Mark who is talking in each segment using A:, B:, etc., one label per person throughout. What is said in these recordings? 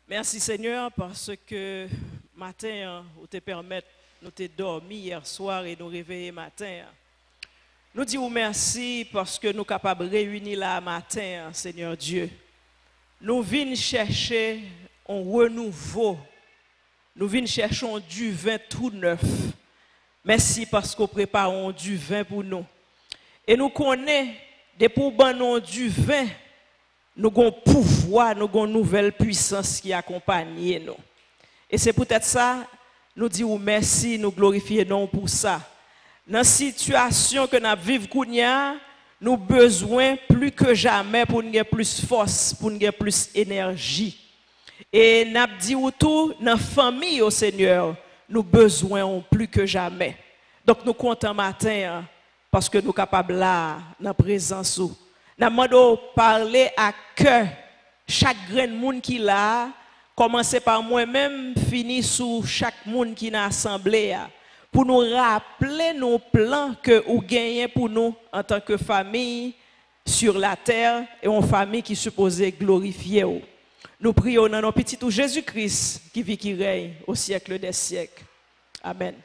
A: Merci Seigneur parce que matin, vous te permettre, nous te dormi hier soir et nous réveiller matin. Nous disons merci parce que nous sommes capables de réunir là matin, Seigneur Dieu. Nous venons chercher un renouveau. Nous venons chercher du vin tout neuf. Merci parce qu'on prépare du vin pour nous. Et nous connaissons, depuis que du vin, nous avons pouvoir, nous avons une nouvelle puissance qui accompagne nous. Et c'est peut-être ça, nous disons merci, nous glorifions pour ça. Dans la situation que nous vivons, nous avons besoin plus que jamais pour nous avoir plus de force, pour nous avoir plus d'énergie. Et nous avons dit tout, dans la famille au Seigneur, nous avons besoin plus que jamais. Donc nous comptons matin parce que nous sommes capables là, dans la présence. Nous demandons parler à cœur chaque grain de monde qui l'a, commencer par moi-même, finir sur chaque monde qui n'a assemblé, pour nous rappeler nos plans que nous gagnons pour nous en tant que famille sur la terre et en famille qui supposée glorifier. Nous prions dans nos petits tout Jésus-Christ qui vit, qui règne au siècle des siècles. Amen.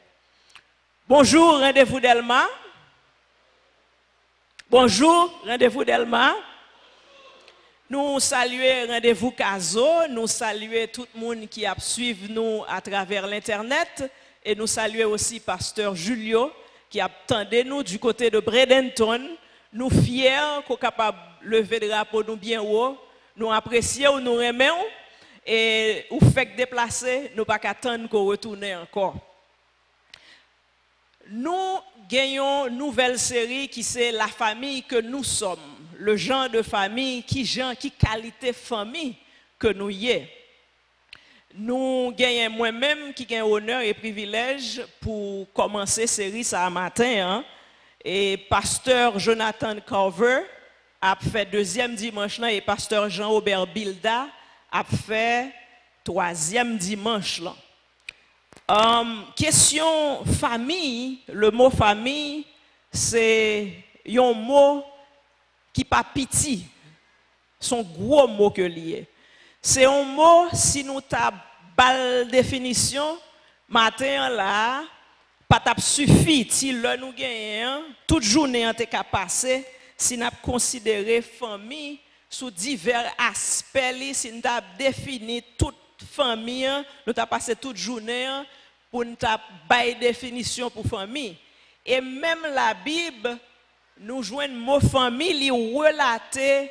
A: Bonjour, rendez-vous d'Elma. Bonjour, rendez-vous d'Elma. Nous saluons rendez-vous Caso, nous saluons tout le monde qui a suivi nous à travers l'internet et nous saluons aussi pasteur Julio qui a attendu nous du côté de Bradenton. Nous fiers qu'on est capable de lever le drapeau nous bien haut, nous apprécions, nous aimons et nous fait déplacer, nous pas attendre qu'on retourne encore. Nous gagnons une nouvelle série qui c'est la famille que nous sommes. Le genre de famille, qui qualité de famille que nous y est. Nous gagnons moi-même qui gagne honneur et privilège pour commencer série ça matin. Et pasteur Jonathan Carver a fait deuxième dimanche là et pasteur Jean-Aubert Bilda a fait troisième dimanche là. Question famille, le mot famille, c'est un mot qui pas petit, son gros mot que lié. C'est un mot, si nous t'avons belle définition, matin là, pas t'a suffi, si le nous gagnons, toute journée on t'a passé, si nous considéré famille sous divers aspects, si nous avons défini toute famille, nous avons passé toute journée pour nous avoir une définition pour famille. Et même la Bible, nous jouons le mot famille, il relaté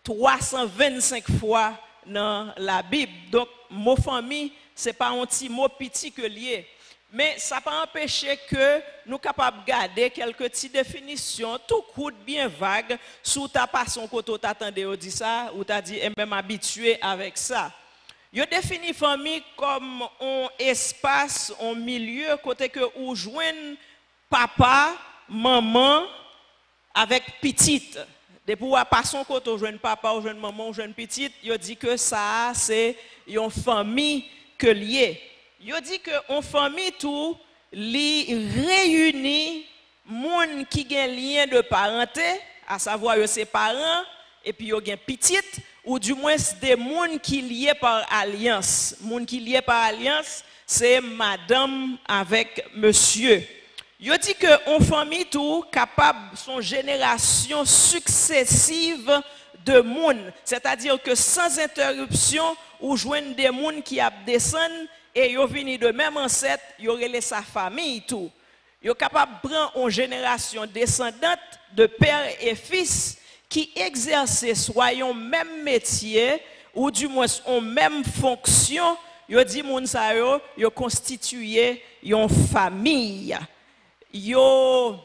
A: 325 fois dans la Bible. Donc, mot famille, ce n'est pas un petit mot petit que lié. Mais ça n'a pas empêché que nous sommes capables de garder quelques petites définitions, tout court bien vague, sous ta façon que tu t'attendais à dire ça, ou tu as dit, et même habitué avec ça. Yo définit famille comme un espace, un milieu côté que où joignent papa, maman avec petite. Depuis à passer côté où joignent papa, où joignent maman, où joignent petite, yo dit que ça c'est une famille que lié. Yo dit que une famille tout li réunit monde qui a lien de parenté, à savoir ses parents et puis yo gen petite ou du moins des gens qui liés par alliance. Gens qui liés par alliance, c'est madame avec monsieur. Yo dit que une famille tout capable son génération successive de monde, c'est-à-dire que sans interruption ou joindre des gens qui descendent et yo vini de même ancêtre, yo relé sa famille tout. Yo capable prendre une génération descendante de père et fils qui exerçaient soit un même métier ou du moins une même fonction, yo dit moun sa yo constitué une famille. Yo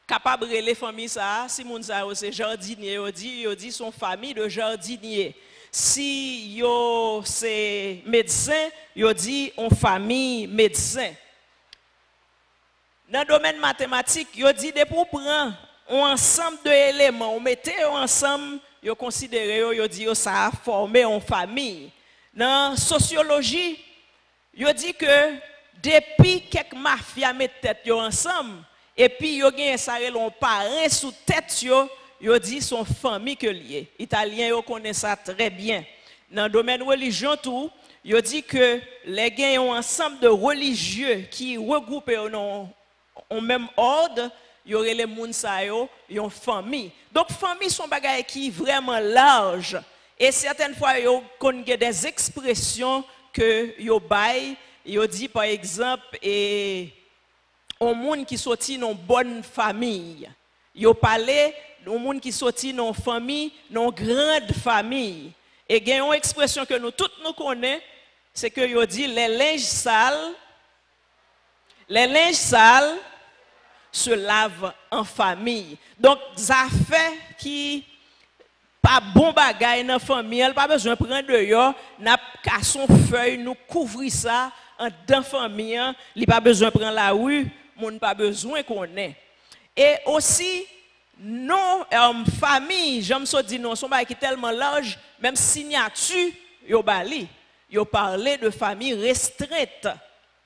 A: capable les familles ça, si moun sa c'est jardinier, yo dit son famille de jardinier. Si yo c'est médecin, yo dit on famille médecin. Dans le domaine mathématique, yo dit de pour prendre un ensemble d'éléments, on mettait ensemble, yo considéré yo dit ça a formé une famille. Dans la sociologie, yo dit que depuis quelques mafias mettent tête yo ensemble et puis yo gen ça relon parrain sous tête yo dit son famille que lié. Italien yo connaît ça très bien. dans le domaine religion tout, il dit que les gens ont un ensemble de religieux qui regroupent en même ordre, il y aurait les gens qui ont une famille. Donc famille sont bagaille qui est vraiment large et certaines fois il y a des expressions que yo bail, yo dit par exemple et un monde qui sorti dans bonne famille. Yo parlé d'un monde qui sorti dans famille, dans grande famille. Et il y a une expression que nous tous nous connaissons, c'est que yo dit les linges sales se lavent en famille. Donc ça fait qui pas bon bagay dans la famille, elle pas besoin de prendre dehors, n'a qu'à son feuille, nous couvrir ça en dans famille, il pas besoin de prendre la rue, mon pas besoin qu'on ait. Et aussi non famille, j'aime ça dire non, son bagay qui tellement large, même signature yo bali, yo parler de famille restreinte.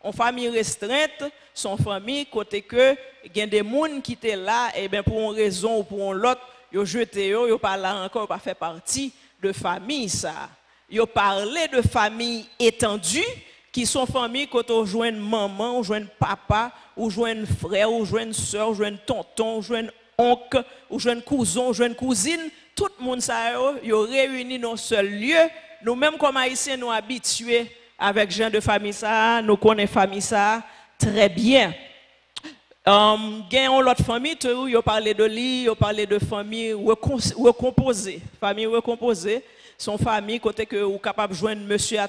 A: En famille restreinte, son famille côté que il y a des gens qui étaient là et ben pour une raison ou pour une autre yo jeté yo pas là encore pas fait partie de famille ça. Yo parlé de famille étendue qui sont familles quand on joint maman, on joint papa, ou joint frère, ou joint soeur, ou joint tonton, ou joint oncle, ou joint cousin, ou joint cousine, tout le monde ça yo réuni dans un seul lieu. Nous même comme haïtiens nous habitués avec gens de famille ça, nous connaissons famille ça très bien. Gagnons l'autre famille, ils parlent de lui, ils parlent de famille recomposée. Famille recomposée, son famille, côté que vous capable de joindre monsieur à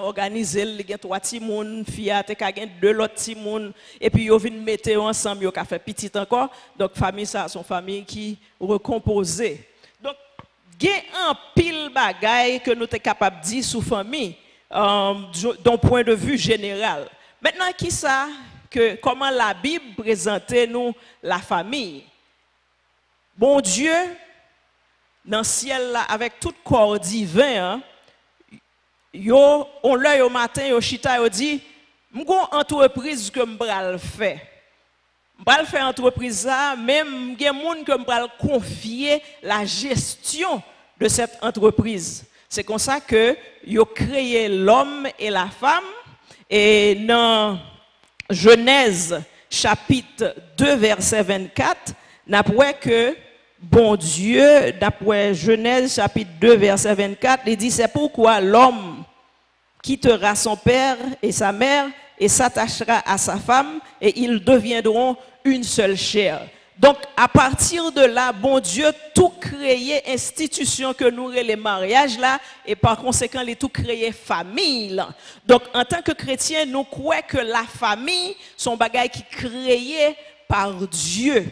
A: organiser, il y a 3 petits moun, fille à 2 autres petits moun, et puis ils viennent mettre ensemble, ils ont fait petit encore. Donc famille ça, son famille qui recomposée. Donc il y a un pile bagaille que nous sommes capables de dire sur famille, d'un point de vue général. Maintenant qui ça? Que comment la Bible présentait nous la famille. Bon Dieu, dans le ciel là, avec tout corps divin, on l'œil au matin, yo chita, yo dit, m'gon entreprise que m'bral fait. M'bral fait entreprise ça, même gen moun que m'bral confier la gestion de cette entreprise. C'est comme ça que yo créé l'homme et la femme et dans Genèse chapitre 2 verset 24, n'après que bon Dieu, d'après Genèse chapitre 2 verset 24, il dit c'est pourquoi l'homme quittera son père et sa mère et s'attachera à sa femme et ils deviendront une seule chair. Donc à partir de là, bon Dieu tout créé institution que nous les mariages là et par conséquent les tout créé famille là. Donc en tant que chrétien, nous croyons que la famille sont bagaille qui créé par Dieu.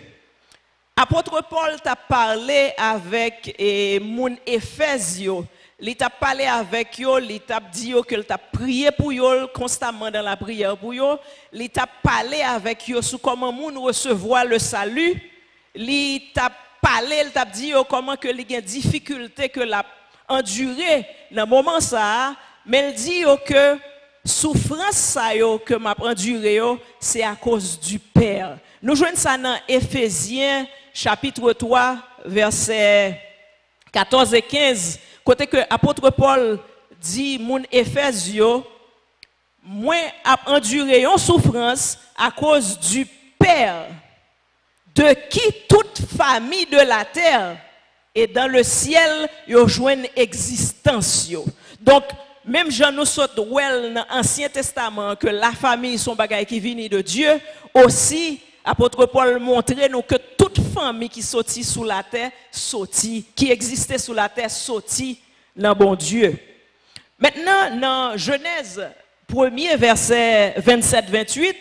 A: Apôtre Paul t'a parlé avec mon Éphésio. Il t'a parlé avec eux, il t'a dit que il t'a prié pour eux constamment dans la prière pour eux. Il t'a parlé avec eux sur comment moun recevoir le salut. Il t'a parlé, il t'a dit comment que il y a des difficultés que l'a enduré dans moment ça, mais il dit que souffrance ça que m'a enduré c'est à cause du Père. Nous joignons ça dans Éphésiens chapitre 3 versets 14 et 15. Côté que apôtre Paul dit mon Éphésio moi a enduré une souffrance à cause du Père de qui toute famille de la terre et dans le ciel yo joine existence yo. Donc même Jean nous saute well dans l'Ancien Testament que la famille sont bagaille qui viennent de Dieu, aussi apôtre Paul montrait nous que toute famille qui sortit sous la terre sortit, qui existait sous la terre sortit dans bon Dieu. Maintenant dans Genèse 1er verset 27-28,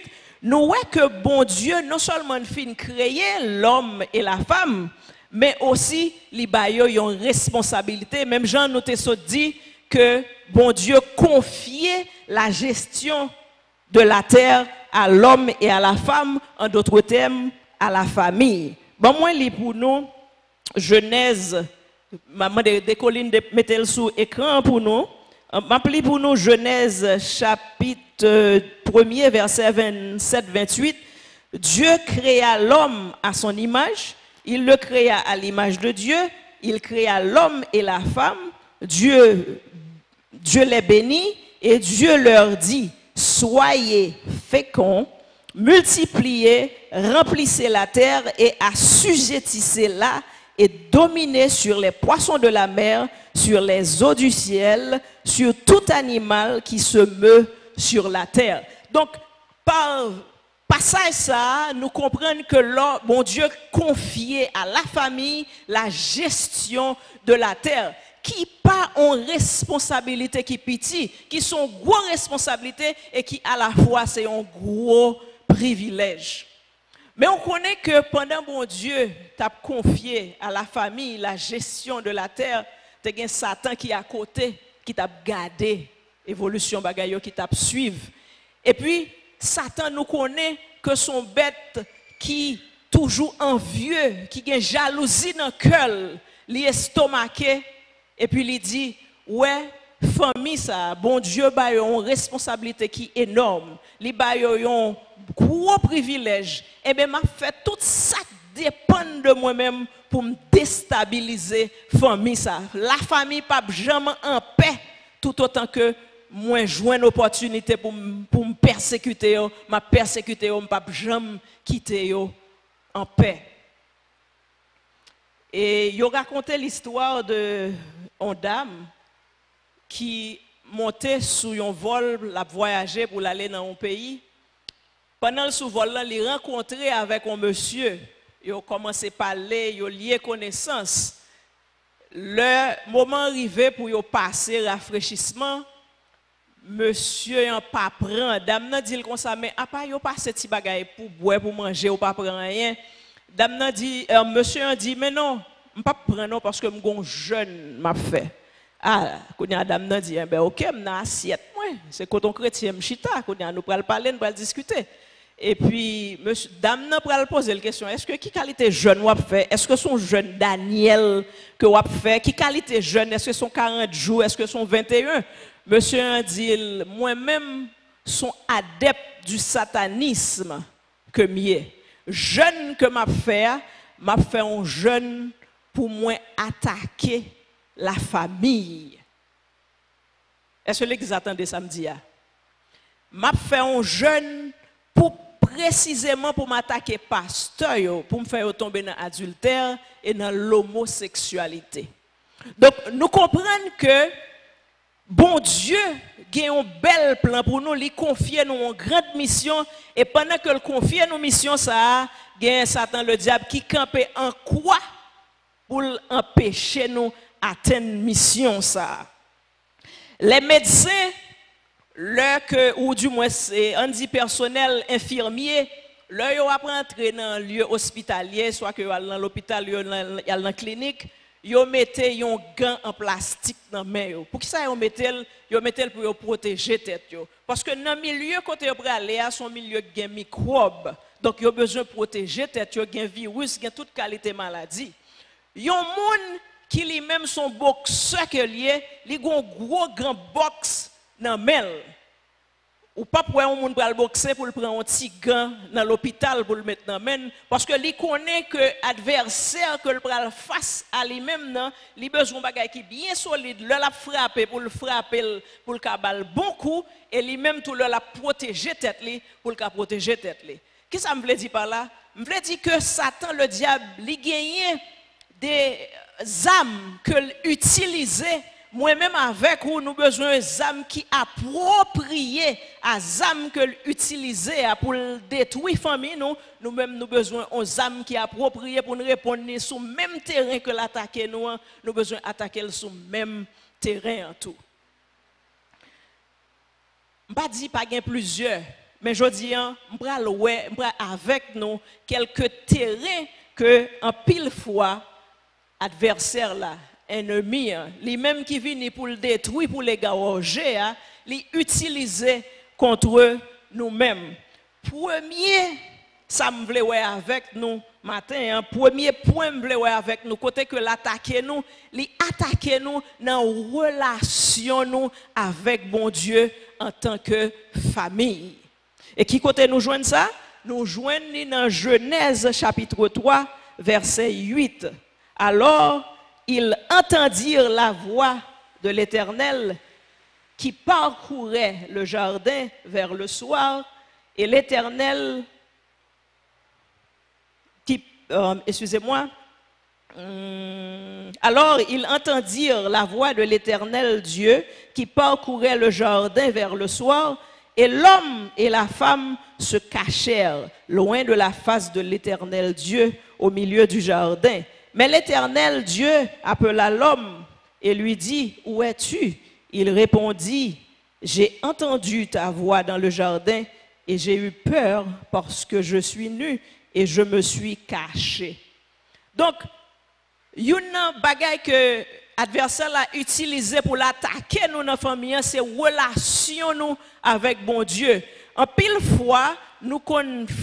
A: nous voyons que bon Dieu non seulement fin créer l'homme et la femme, mais aussi li bayo une responsabilité. Même Jean nous te dit que bon Dieu confiait la gestion de la terre à l'homme et à la femme, en d'autres termes, à la famille. Bon, moi, lis pour nous, Genèse, maman de collines, mettez-le sous écran pour nous. M'appelez pour nous Genèse chapitre 1er, verset 27-28. Dieu créa l'homme à son image, il le créa à l'image de Dieu, il créa l'homme et la femme. Dieu Dieu les bénit et Dieu leur dit, soyez féconds, multipliez, remplissez la terre et assujettissez-la et dominez sur les poissons de la mer, sur les eaux du ciel, sur tout animal qui se meut sur la terre. Donc, par passage ça, nous comprenons que bon Dieu confiait à la famille la gestion de la terre, qui pas en responsabilité qui petit, qui sont gros responsabilités et qui à la fois c'est un gros privilège. Mais on connaît que pendant bon Dieu t'a confié à la famille la gestion de la terre, t'as un Satan qui est à côté, qui t'a gardé évolution bagaille qui t'a suivre. Et puis Satan nous connaît que son bête qui toujours envieux, qui a jalousie dans le cœur, li estomaqué et puis il dit ouais famille ça bon Dieu ba une responsabilité qui est énorme, li ba un gros privilège et bien m'a fait tout ça dépend de moi-même pour me déstabiliser famille ça. La famille pas jamais en paix tout autant que moi joindre une opportunité pour me persécuter, m'a persécuter, m'a pas jamais quitter en paix. Et il raconté l'histoire de une dame qui montait sur un vol, la voyager pour aller dans un pays. Pendant le sous-vol, il a rencontré avec un monsieur. Il a commencé à parler, il a lié connaissance. Le moment arrivé pour y passer rafraîchissement, monsieur n'a pas prend. Dame n'a dit comme ça, mais après il a passé petit bagaille pour boire, pour manger, ou pas prendre rien. Dame n'a dit, monsieur a dit, mais non, je ne pas prendre parce que je suis jeune, m'a fait. Ah, quand dame n'a dit, ben ok, je suis assiette, moi. C'est quand on chrétien, chita, quand nous allons parler, nous allons discuter. Et puis, monsieur, dame n'a pas poser la question, est-ce que qui qualité jeune vous fait? Est-ce que son jeune Daniel que vous fait? Qui qualité jeune? Est-ce que son 40 jours? Est-ce que son 21? Monsieur a dit, moi-même, sont adepte du satanisme que mieux. Jeune que m'a fait un jeune pour moi attaquer la famille. Est-ce que vous attendez samedi? M'a fait un jeune pour précisément pour m'attaquer pasteur, pour me faire tomber dans l'adultère et dans l'homosexualité. Donc nous comprenons que bon Dieu a un bel plan pour nous, il confie nous une grande mission et pendant que le confie nous mission ça, il y a Satan le diable qui campait en quoi pour empêcher nous atteindre mission ça. Les médecins ou du moins c'est un dit personnel infirmier, là yo apprend entrer dans un lieu hospitalier, soit que dans l'hôpital, dans la clinique, yo mettez un gant en plastique dans main yo. Pour qui ça yo mettez pour protéger tête yo. Parce que dans milieu côté yo aller à son milieu gen microbe. Donc yo besoin protéger tête yo, gen virus, gen toute qualité maladie. Yon moun qui lui-même son boxeur que lié, li gon gros grand box dans main. Ou pas pour un monde pour le boxer pour le prendre un petit gant dans l'hôpital pour le mettre dans main parce que lui connaît que adversaire que le prend face à lui-même non, il besoin bagay qui bien solide, le la frapper pour le frapper pour le cabal bon coup et lui-même tout le la protéger tête li pour le protéger tête li. Qui ça me veut dire par là? Me veut dire que Satan le diable li gagne des âmes que l'utiliser. Moi-même avec vous, nous besoin d'âmes qui appropriées à âmes que l'utiliser pour détruire famille nous-mêmes nous besoin d'âmes qui appropriées pour nous répondre sur le même terrain que l'attaquer nous besoin d'attaquer sur le même terrain en tout. Je ne pas dire pas plusieurs, mais je dis avec nous quelques terrains que en pile fois adversaire là ennemi, lui-même qui vient pour le détruire, pour les garoger, les utiliser contre nous-mêmes. Premier, ça me voulait avec nous matin, premier point me voulait avec nous, côté que l'attaquer nous, les attaquer nous dans relation nous avec bon Dieu en tant que famille. Et qui côté nous joignent ça? Nous joignent dans Genèse chapitre 3, verset 8. Alors, ils entendirent la voix de l'Éternel qui parcourait le jardin vers le soir, et l'Éternel excusez-moi. Alors ils entendirent la voix de l'Éternel Dieu qui parcourait le jardin vers le soir, et l'homme et la femme se cachèrent loin de la face de l'Éternel Dieu au milieu du jardin. Mais l'Éternel Dieu appela l'homme et lui dit, « Où es-tu » Il répondit, « J'ai entendu ta voix dans le jardin et j'ai eu peur parce que je suis nu et je me suis caché. » Donc, une bagaille que l'adversaire a utilisé pour l'attaquer nous dans la famille, c'est relation nous avec bon Dieu. En pile fois, nous commettre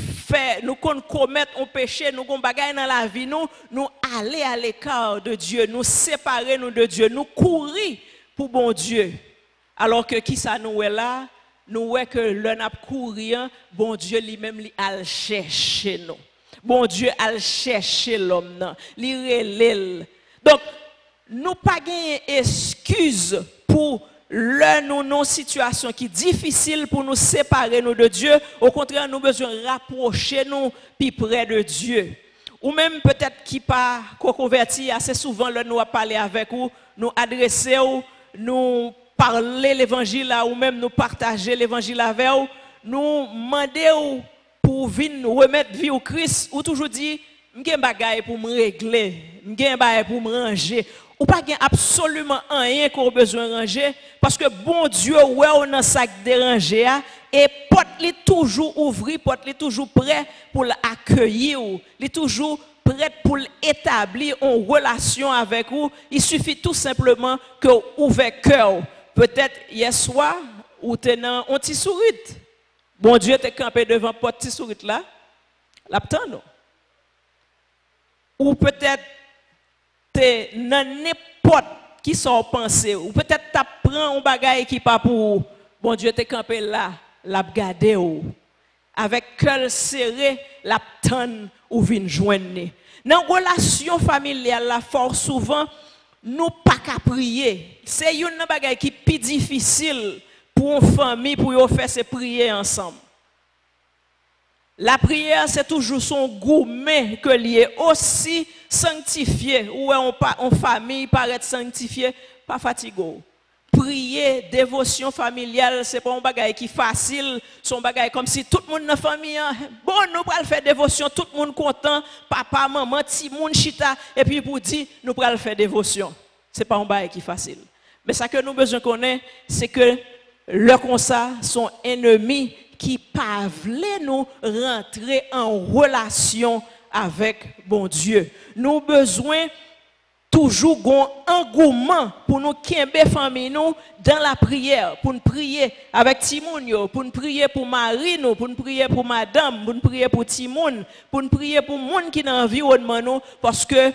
A: un péché, nous bagaille dans la vie, nous aller à l'écart de Dieu, nous séparer nous de Dieu, nous courir pour bon Dieu. Alors que qui ça nous est là? Nous voyons que l'on a couru, bon Dieu lui-même lui a cherché nous. Bon Dieu a cherché l'homme, lui relève. Donc, nous pas gagner excuse pour nous non situation qui est difficile pour nous séparer nous de Dieu. Au contraire, nous besoin rapprocher nous plus près de Dieu. Ou même peut-être qui pas converti assez souvent là nous a parlé avec vous, nous adresser ou nous parler l'évangile ou même nous partager l'évangile avec vous, nous demander pour venir remettre vie au Christ ou toujours dit m'gen bagaille pour me régler, m'gen bagaille pour me ranger. Ou pas absolument rien qu'on besoin de ranger parce que bon Dieu ouais on a ça déranger et porte li toujours ouvri, porte li toujours prêt pour l'accueillir, il est toujours prêt pour établir une relation avec vous. Il suffit tout simplement que vous ouvrez cœur. Peut-être hier soir ou tenant un petit sourire. Bon Dieu t'es campé devant porte petit sourire là. L'attend. Ou peut-être t'es dans n'importe qui sont pensés ou peut-être tu prends un bagage qui pas pour bon Dieu t'es campé là, l'a regarder ou avec cœur serré, l'attend ou vinn joindre. Dans relation familiale la fort souvent nous pas qu'à prier. C'est une bagage qui est plus difficile pour une famille pour y faire ces prières ensemble. La prière, c'est toujours son gourmet que lié aussi sanctifié. Ou en famille paraît sanctifié, pas fatigué. Prier, dévotion familiale, c'est pas un bagage qui est facile, son bagage comme si tout le monde dans la famille, bon, nous allons faire dévotion, tout le monde content, papa, maman, petit monde chita, et puis pour dire, nous allons faire dévotion. C'est pas un bagage qui est facile. Mais ça que nous besoin connaître, c'est que le comme ça, son ennemi qui pas voulait nous rentrer en relation avec bon Dieu. Nous besoin toujours un engouement pour nous kembe famille nous dans la prière, pour nous prier avec Timoun, pour nous prier pour Marie, pour nous prier pour madame, pour nous prier pour Timoun, pour nous prier pour monde qui dans l'environnement nous parce que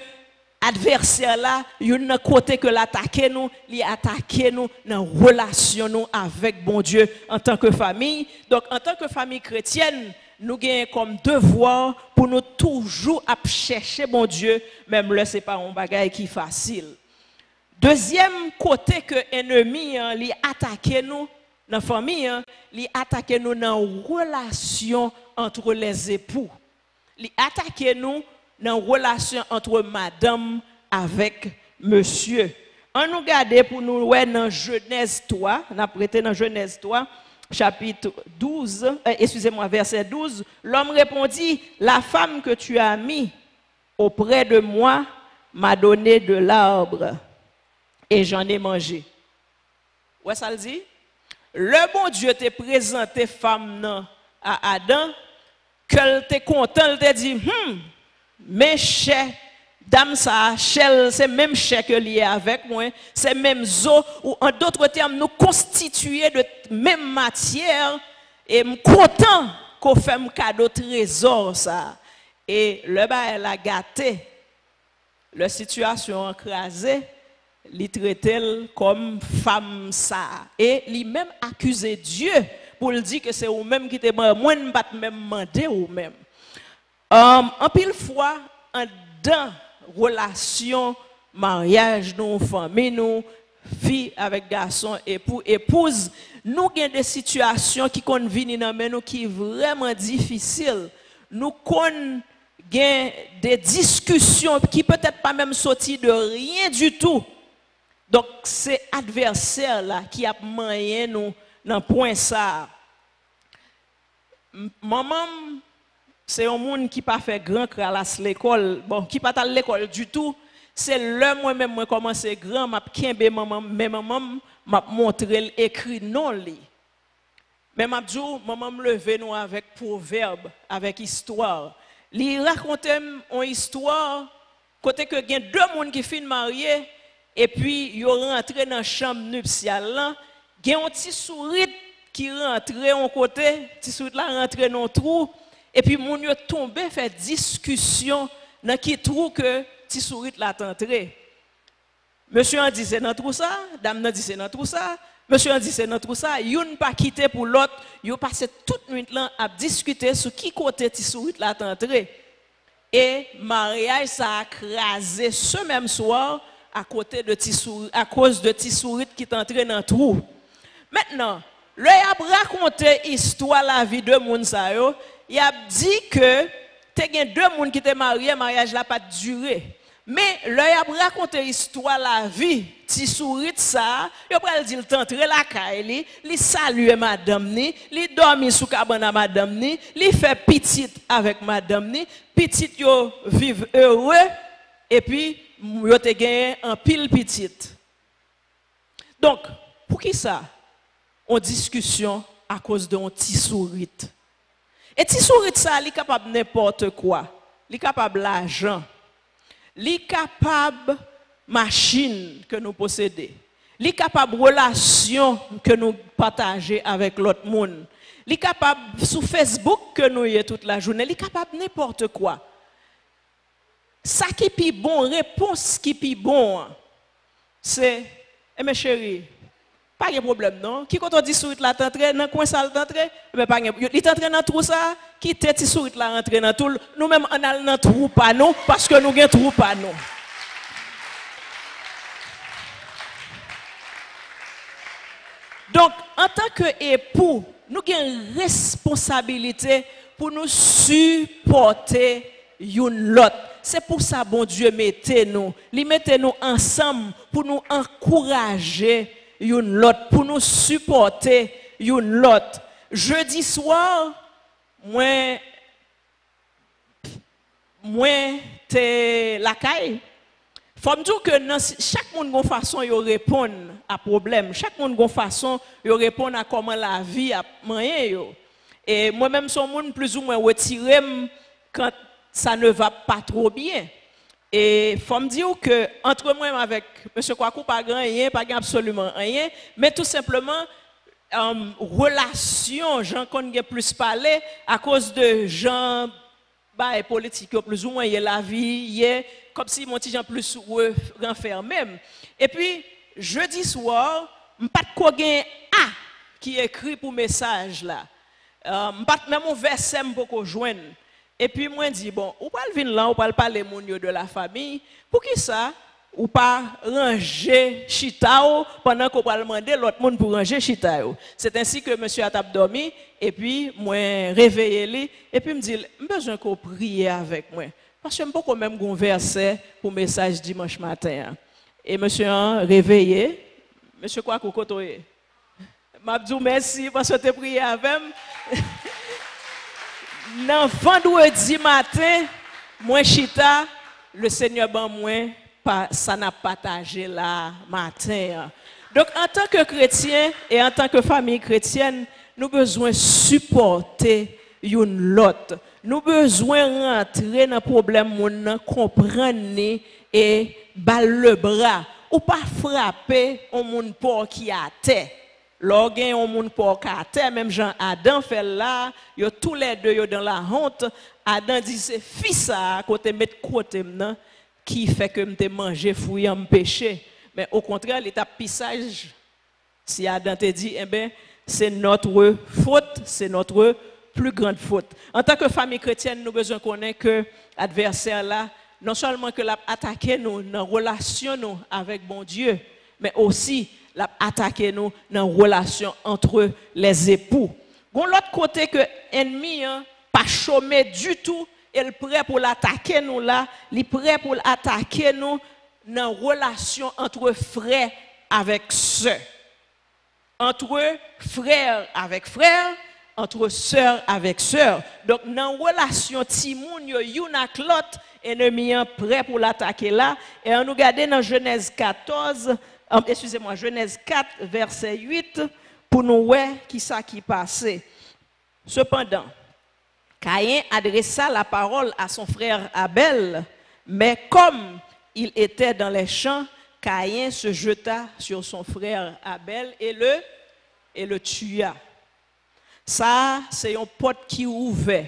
A: adversaire là, il y a un côté que l'attaquer nous, il attaquer nous dans relation nous avec bon Dieu en tant que famille. Donc en tant que famille chrétienne, nous avons comme devoir pour nous toujours chercher bon Dieu, même là c'est pas un bagage qui est facile. Deuxième côté que l'ennemi il attaquer nous dans la famille, il attaquer nous dans relation entre les époux. Il attaquer nous dans la relation entre madame avec monsieur. On nous regarde pour nous voir dans Genèse 3, on a prêté dans Genèse 3, chapitre 12, excusez-moi, verset 12. L'homme répondit, la femme que tu as mis auprès de moi m'a donné de l'arbre et j'en ai mangé. Ouais, ça le dit? Le bon Dieu t'a présenté femme à Adam, qu'elle t'est content, elle t'a dit, mais cher, dame ça, c'est même cher que lié avec moi, c'est même zo, ou en d'autres termes, nous constituer de même matière, et je suis content qu'on fait un cadeau trésor ça. Et le bas elle a gâté, la situation écrasée, il traite comme femme ça. Et il même accusé Dieu pour lui dire que c'est vous-même qui te moi ne pas même demander ou même. En pile fois, dans relation, mariage, nous, famille, nous, fille avec garçon, époux, épouse, nous avons des situations qui conviennent dans nous qui sont vraiment difficiles. Nous avons des discussions qui peut-être pas même sorties de rien du tout. Donc, c'est adversaire là qui a moyen nous dans point ça. Maman, c'est un monde qui pas fait grand classe l'école, bon, qui pas à l'école du tout. C'est le moi-même moi commencé grand, m'a kembe maman, mais maman m'a montré écrit non li. Mais m'a dit maman me lever nous avec proverbe, avec histoire. Li raconte une histoire côté que gen deux monde qui fin mariés et puis yo rentré dans chambre nuptiale là, gen un petit sourire qui rentré en côté, petit sourire là rentré dans trou et puis moun yo tombé fait discussion dans qui trou que petit sourire là entré. Monsieur a dit c'est dans trou ça, dame a dit c'est dans trou ça, monsieur a dit c'est dans trou ça, yon pas quitté pour l'autre, yo passé toute nuit là à discuter sur qui côté petit sourire là entré. Et mariage ça a crasé ce même soir à côté de Tissouri, à cause de Tissouri qui est entré dans le trou. Maintenant, le a raconté l'histoire la vie de moun sa yo, il a dit que te gen deux moun qui étaient mariés, mariage n'a pas duré. Mais le a raconté l'histoire la vie Tissouri ça, il a dit il entré la caille, il salue madame ni, il dormi sous cabane madame ni, il fait petite avec madame ni, petite yo vive heureux et puis yo te gagné en pile petite. Donc, pour qui ça? On discussion à cause d'un petit sourire. Et petit sourire ça, il est capable n'importe quoi. Il est capable l'argent. Il est capable machine que nous possédons. Il est capable relation que nous partageons avec l'autre monde. Il est capable sur Facebook que nous y est toute la journée. Il est capable n'importe quoi. Ça qui est bon, réponse qui est bon, c'est, mes chéris, pas de problème, non? Qui quand on dit sourit la t'entrée, dans coin ça t'entrée, mais pas de problème. Il t'entrée dans trou ça, qui t'est sourit la rentrer dans tout, nous-mêmes on a dans trou pas nous, parce que nous avons trou pas nous. Donc, en tant qu'époux, nous avons une responsabilité pour nous supporter une l'autre. C'est pour ça, bon Dieu, mettez-nous ensemble pour nous encourager une l'autre, pour nous supporter une l'autre. Jeudi soir, moi, t'es la caille. Faut me dire que chaque monde a une façon de répondre à problème. Chaque monde a une façon de répondre à comment la vie a moyen. Et moi-même, son monde plus ou moins retiré quand ça ne va pas trop bien. Et faut me dire que entre moi avec M. Kwaku, pas rien, pas absolument rien, mais tout simplement relation, j'en connais plus parler à cause de gens bah, politiques plus ou moins, il y a la vie, il y a comme si mon petit gens plus renfermé. Et puis jeudi soir, pas de quoi A qui écrit pour message là. Pas même un verset pour joindre. Et puis moi dis bon, ou pas venir là, ou pas parler de la famille, pour qui ça ou pas ranger chitao pendant qu'on va demander l'autre monde pour ranger chitao. C'est ainsi que monsieur a dormi et puis moi réveillé lui et puis me dit besoin qu'on prie avec moi parce que je peux quand même verset pour message dimanche matin. Et monsieur a réveillé, monsieur quoi kokotoye. M'a dit merci parce que tu as prié avec moi. Dans vendredi matin, moi chita, le Seigneur ban moi ça n'a partagé là matin. Donc en tant que chrétien et en tant que famille chrétienne, nous avons besoin de supporter une l'autre. Nous avons besoin de rentrer dans le problème, comprendre et baller le bras ou pas frapper un monde pour qui a terre. Lorsqu'il y a un monde pour qui a terre, même Jean Adam fait là, yo tous les deux yo dans la honte. Adam dit c'est fils à côté mettre côté maintenant qui fait que me manger fouiller me péché. Mais au contraire, l'état pissage, si Adam te dit, eh ben, c'est notre faute, c'est notre plus grande faute. En tant que famille chrétienne, nous avons besoin de connaître que l'adversaire là, non seulement que l'a attaqué nous dans relation nous avec bon Dieu, mais aussi l'attaquer nous dans la relation entre les époux. Bon, l'autre côté que l'ennemi pas chômé du tout, il est prêt pour l'attaquer nous là, il est prêt pour attaquer nous dans la relation entre frères avec sœurs. Entre frères avec frères, entre sœurs avec sœurs. Donc, dans la relation Timoun, yon ak l'autre, ennemi prêt pour l'attaquer là. Et on nous regarde dans Genèse 14, Genèse 4, verset 8, pour nous voir qui ça qui passait. Cependant, Caïn adressa la parole à son frère Abel, mais comme il était dans les champs, Caïn se jeta sur son frère Abel et le tua. Ça, c'est un porte qui ouvert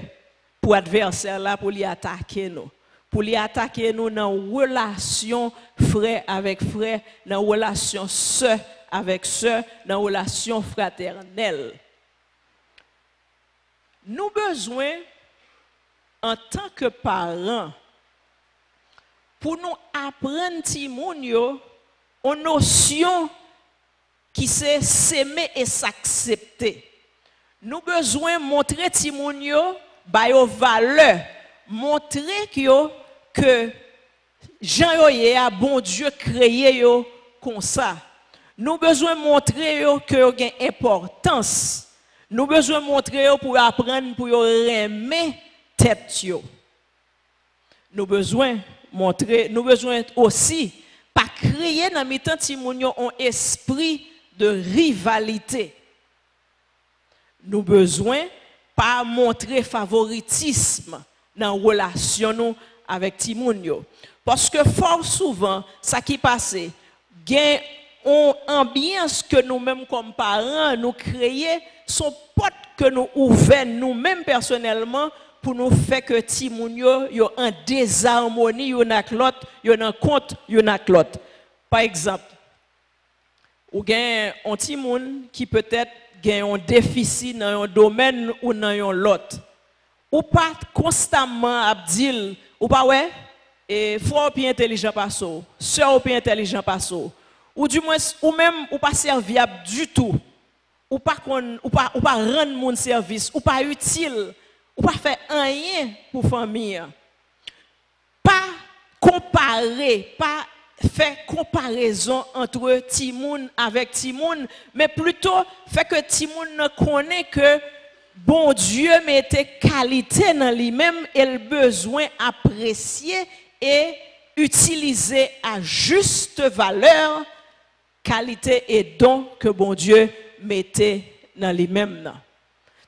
A: pour l'adversaire là, pour lui attaquer nous. Pour lui attaquer nous dans une relation frère avec frère, dans une relation sœur avec sœur, dans une relation fraternelle. Nous avons besoin, en tant que parents, pour nous apprendre Timoun une notion qui c'est s'aimer et s'accepter. Nous avons besoin de montrer Timoun yo valeur, montrer que Jean a bon Dieu créé yo comme ça. Nous avons besoin de montrer que yo gain importance. Nous avons besoin de montrer pour apprendre pour aimer tête yo. Nous avons besoin montrer, nous besoin aussi pas créer dans mi-temps Timoun un esprit de rivalité. Nous besoin pas montrer favoritisme dans la relation avec Timoun. Parce que fort souvent, ça qui passe, gain une ambiance que nous-mêmes comme parents, nous créons, son porte que nous ouvrons nous-mêmes personnellement pour nous faire que Timoun yo en désharmonie yon ak l'autre, yon en compte yon ak l'autre. Par exemple, ou gen un Timoun qui peut-être gen un déficit dans un domaine ou dans un l'autre. Ou pas constamment abdil, ou pas ouais, et frère plus intelligent pas so, sœur plus intelligent pas so. Ou du moins ou même ou pas serviable du tout. Ou pas rendre mon service, ou pas utile, ou pas faire rien pour famille. Pas comparer, pas faire comparaison entre Timoun avec Timoun, mais plutôt faire que Timoun connaît que bon Dieu mettait qualité dans lui-même et le besoin apprécier et utiliser à juste valeur qualité et don que bon Dieu mettait dans lui-même.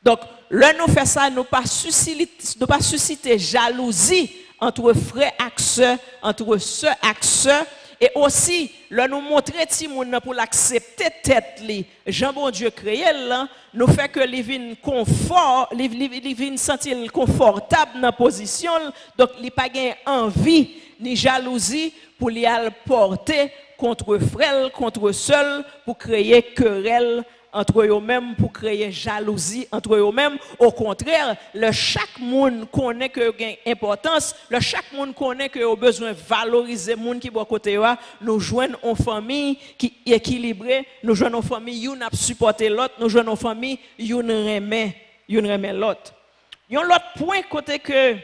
A: Donc, là nous fait ça, nous pas susciter jalousie entre frères et sœurs, entre sœurs et sœurs, et aussi, là nous montrer Timoun pour l'accepter tête li. Jean bon Dieu créé là, nous fait que li vinn confort, li vinn sentir confortable dans la position, donc li pas gain envie ni jalousie pour li al porter contre frère, contre seul pour créer querelle entre eux-mêmes, pour créer jalousie entre eux-mêmes. Au contraire, chaque monde connaît que gain importance, chaque monde connaît que a besoin de valoriser monde qui est à côté. Nous joignons une famille qui est équilibrée, nous joignons une famille qui a supporté l'autre, nous joignons une famille qui remet l'autre. Il y a un autre point côté que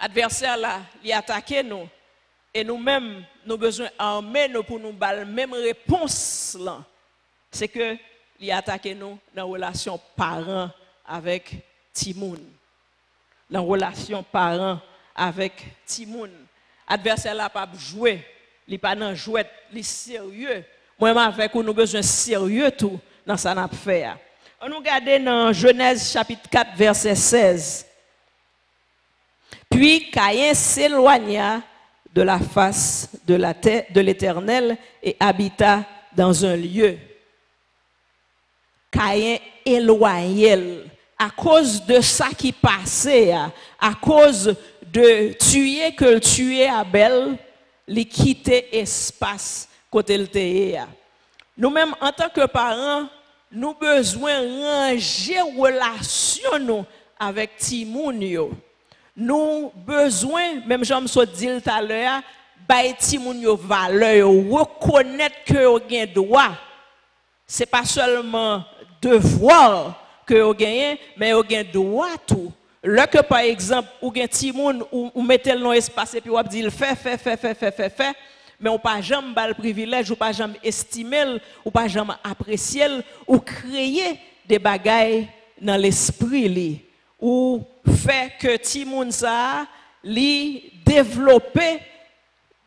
A: l'adversaire là, il attaque nous et nous-mêmes nous besoin d'armer nous pour nous donner la même réponse là. C'est que il attaque nous dans la relation parent avec Timoun. Dans la relation parent avec Timoun. Adversaire là pas jouer, il pas dans jouet, il sérieux. Moi avec nous besoin sérieux tout dans ça n'a fait. On nous regarde dans Genèse chapitre 4 verset 16. Puis Caïn s'éloigna de la face de l'Éternel et habita dans un lieu. Caïn éloigné à cause de ça qui passait, à cause de tuer Abel, il quittait espace côté le terre. Nous-mêmes en tant que parents, nous besoin ranger relation nous avec Timoun yo. Nous besoin, même j'aime so dit tout à l'heure, bay ti moun yo valeur, reconnaître que yo gen droit. C'est pas seulement devoir que yo gagne, mais yo gen droit tout. Là que par exemple, ou gen ti moun ou mettez le nom espace et puis ou dit fait, mais on pas jamais bal privilège, ou pas jamais estimer, ou pas jamais apprécier, ou créer des bagailles dans l'esprit li, ou fait que ti moun sa li développer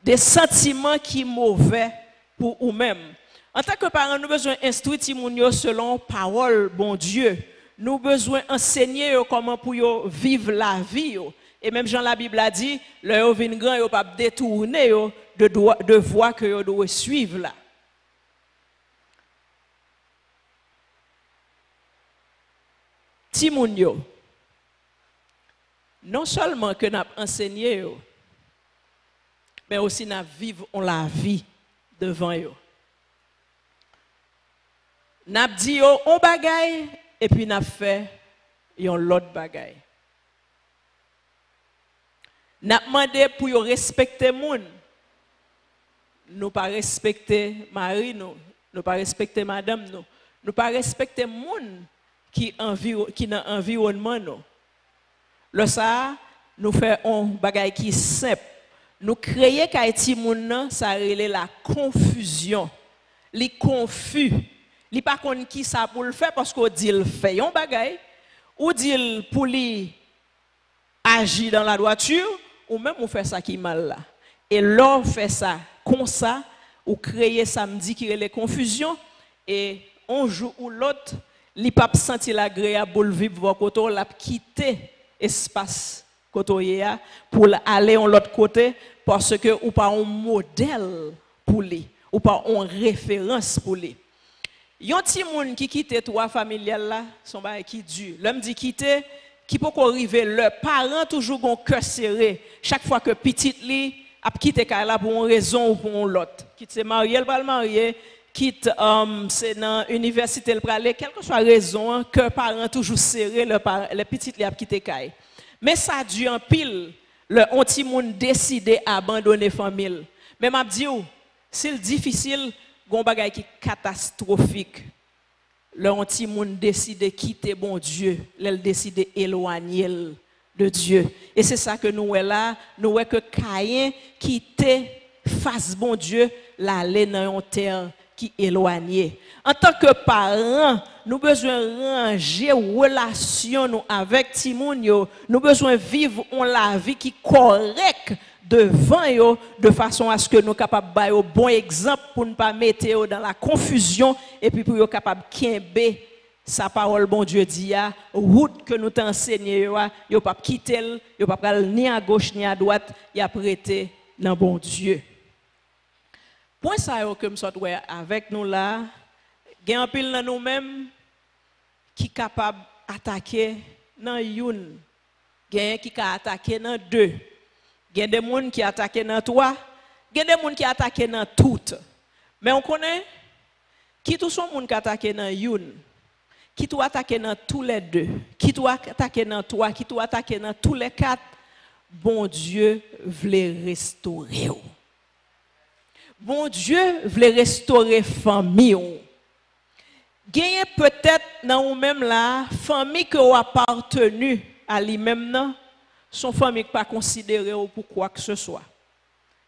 A: des sentiments qui mauvais pour eux-mêmes. En tant que parents, nous avons besoin d'instruire ti moun yo selon parole bon Dieu. Nous avons besoin d'enseigner comment pour yo vivre la vie. Et même Jean la Bible a dit, le yo vin grand yo pas détourner de voie que yo doit suivre là. Ti moun yo, non seulement que n'a enseigné yo, mais aussi n'a vivre la vie devant yo. N'a dit yo on bagay et puis n'a fait yon l'autre bagay. N'a demandé pour yo respecter moun. Nous pas respecter mari nous pas respecter madame nous pas respecter moun qui dans environnement nous. Le ça nous fait un bagay qui simple. Nous créer k'Haïti moun nan ça relè la confusion. Li confus. Li pas konn qui ça pour le faire parce qu'on dit le fait yon bagay ou dit pour li agir dans la droiture ou même on fait ça qui mal là. Et l'on fait ça comme ça ou créer samedi qui relè confusion et un jour ou l'autre li pas senti l'agréable vivre côté l'a quitter espace côté pour aller en l'autre côté parce que ou pas un modèle pour lui ou pas une référence pour lui. Yon ti moun qui quitte toi familial là son bail qui dur. L'homme dit quitter qui peut arriver leurs parents toujours gon cœur serré chaque fois que petite li a quitté là pour une raison ou pour l'autre. Quitte se marier, pas le marier, quitte c'est dans université le praler quelle que soit raison que parents toujours serré les petites li a quitté kay. Mais ça dure en pile le anti moun décider abandonner famille. Mais m'a dit c'est difficile gon bagay qui catastrophique. Le anti moun décide quitter bon Dieu, elle décide éloigner de Dieu. Et c'est ça que nous est là, nous est que Caïn quittait face bon Dieu, l'aller dans une terre qui éloignée. En tant que parents, nous besoin ranger relation nous avec Timoun yo, nous besoin vivre la vie qui correcte devant yo de façon à ce que nous capables de un bon exemple pour ne pas mettre dans la confusion et puis pour yo capable kembe sa parole bon Dieu dit a route que nous t'enseigner yo pas quitter yo pas ni à gauche ni à droite y a prêté dans bon Dieu. Point ça yo que me soit avec nous là, gen pile dans nous-mêmes qui capable attaquer dans une, gen qui ka attaquer dans deux. Il y a des gens qui attaquent dans toi, il y a des gens qui attaquent dans tout. Mais on connaît qui tous sont gens qui attaquent dans une, qui tout attaquent dans tous les deux, qui tout attaquent dans toi, qui tout attaquent dans tous les quatre. Bon Dieu voulait restaurer. Bon Dieu voulait restaurer famille. Gagne peut-être dans ou même la famille que vous appartenu à lui-même non. Son famille pas considérée pour quoi que ce soit.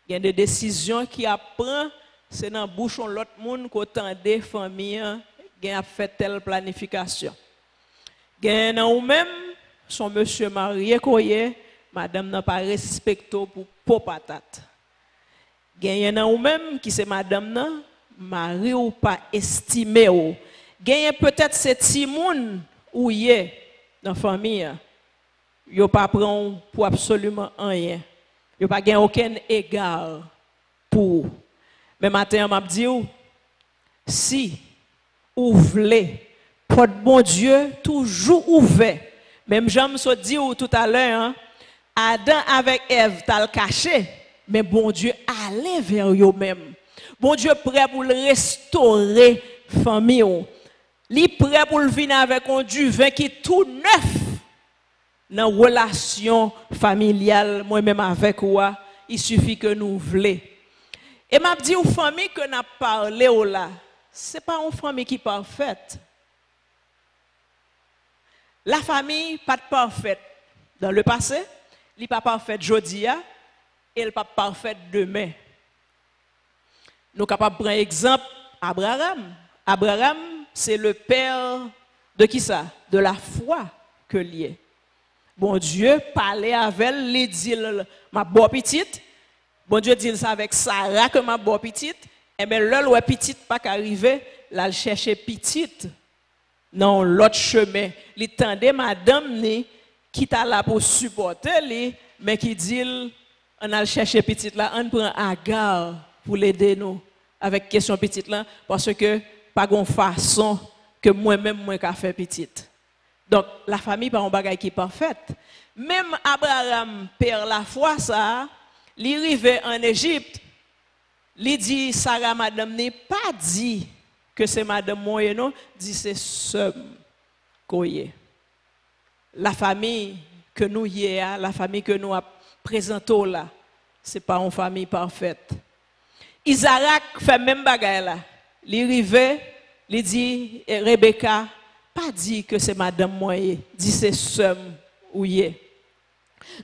A: Il y a des décisions qui apprend, c'est dans bouche de l'autre monde qu'autant des familles qui a fait telle planification. Il y a ou même son monsieur marié koye, madame n'a pas respecté pour patate. Il y a ou même qui c'est madame n'a mari ou pas estimé ou. Il y a peut-être ces petits moun ou yé dans famille. Yo pas prend pour absolument rien. Yo pas gain aucun égard pour. Mais matin m'a dit si ou voulez porte bon Dieu toujours ouvert. Même Jean me dit tout à l'heure hein, Adam avec Ève t'a le caché mais bon Dieu allait vers eux même. Bon Dieu prêt pour le restaurer famille. Li prêt pour le venir avec un Dieu qui tout neuf. Dans relation familiale moi-même avec moi il suffit que nous voulons. Et m'a dit aux familles que n'a parlé là, c'est pas une famille qui est parfaite. La famille pas parfaite dans le passé, elle n'est pas parfaite aujourd'hui et elle n'est pas parfaite demain. Nous sommes capables de prendre exemple Abraham. Abraham, c'est le père de qui ça? De la foi que lié. Bon Dieu parlait avec elle, il dit ma bonne petite. Bon Dieu dit ça avec Sarah que ma bonne petite. Et bien là, le petite pas qu'arriver, là il cherchait petite. Non, l'autre chemin. Il tendait madame qui t'a là pour supporter lui, mais qui dit on a chercher petite là, on prend Agar pour l'aider nous avec question petite là parce que pas de façon que moi-même moi qu'a fait petite. Donc la famille pas un bagage qui est parfaite. Même Abraham perd la foi ça, il arrivé en Égypte, il dit Sarah madame n'est pas dit que c'est madame moi non, dit c'est somme koye. La famille que nous y a, la famille que nous présentons là, c'est pas une famille parfaite. Isaac fait même bagaille là. Il arrive, il dit Rebecca pas dit que c'est madame moye, dit c'est somme ou yé.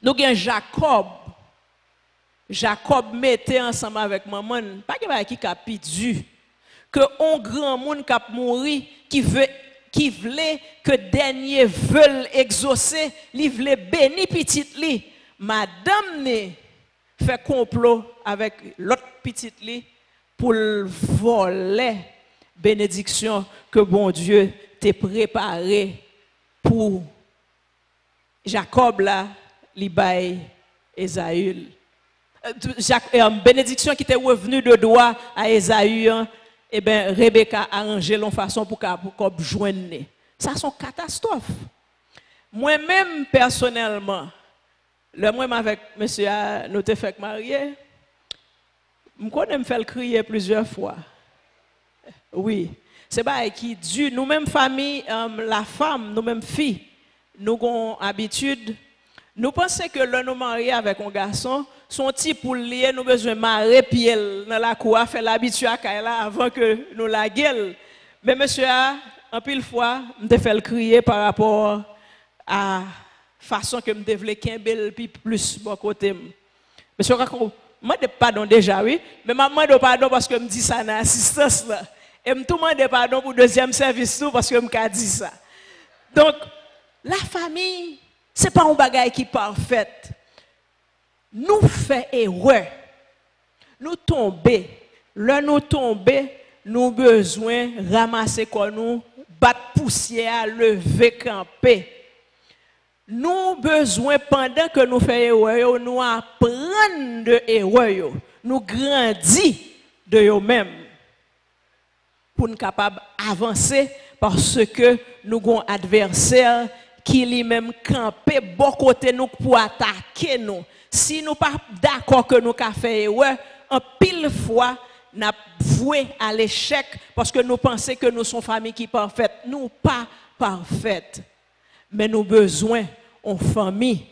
A: Nous avons Jacob. Jacob mettait ensemble avec maman, pas que qui capit du que un grand monde qui mourir qui voulait que dernier veulent exaucer, li voulait bénir petite li. Madame ne fait complot avec l'autre petite li pour voler bénédiction que bon Dieu t'a préparé pour Jacob là, li bail Esaü. Bénédiction qui était revenue de droit à Esaü, eh bien, Rebecca a arrangé l'en façon pour qu'on joigne. Ça, c'est une catastrophe. Moi-même, personnellement, le moi avec monsieur nous te fait marier, je connais me faire crier plusieurs fois. Oui, c'est pas qui dû nous-mêmes famille, la femme, nous-mêmes filles, nous avons habitude. Nous pensons que le nous marier avec un garçon, son type pour lier, nous besoin de marier puis dans la cour, faire l'habitude à Kaila avant que nous la gueule. Mais monsieur, en pile fois, me fait le crier par rapport à façon que me développer bel puis plus bon côté. Monsieur, moi de pardon déjà oui, mais maman de pardon parce que me dit ça dans assistance là. Et me tout demande pardon pour deuxième service tout parce que me dit ça. Donc la famille c'est pas un bagage qui est parfait. Nous faisons erreur. Nous tombons. Là, nous tombons, nous besoin ramasser quoi nous, battre poussière, lever, camper. Nous besoin, pendant que nous faisons erreur, nous apprendre de erreur. Nous grandir de nous-mêmes. Pour nous capables d'avancer parce que nous avons un adversaire qui lui-même camper bon côté nous pour attaquer nous. Si nous pas d'accord que nous avons fait erreur, en pile fois n'a voué à l'échec parce que nous pensons que nous sommes famille qui est parfaite. Nous pas parfaite. Mais nous besoin d'une famille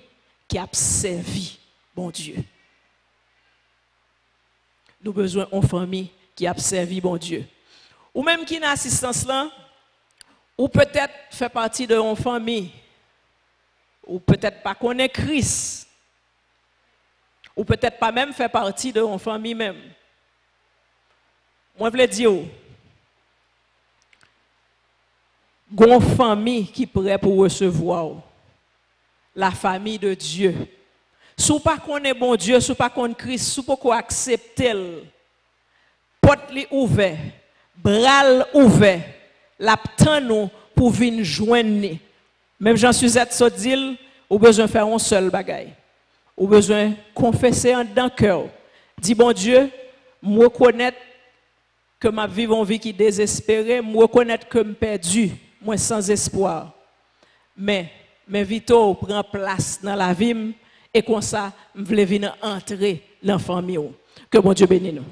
A: qui a servi bon Dieu. Nous besoin d'une famille qui a servi bon Dieu. Ou même qui n'a assistance là, ou peut-être fait partie de une famille ou peut-être pas connaître Christ, ou peut-être pas même faire partie de une famille même. Moi, je veux dire, une famille qui est prête pour recevoir la famille de Dieu. Si vous ne connaissez pas bon Dieu, si vous ne connaissez pas Christ, si vous ne pouvez pas accepter, porte ouvert, bras ouvert, la nous pour venir joindre. Même Jean-Suzette Sodil, ou besoin de faire un seul bagaille. Ou besoin de confesser en dans cœur. Dis bon Dieu, moi reconnaître que ma vie une vie qui est désespérée, moi reconnaître que je suis perdu, moi sans espoir. Mais vito prend place dans la vie et comme ça, je veux venir entrer dans la famille. Que bon Dieu bénisse nous.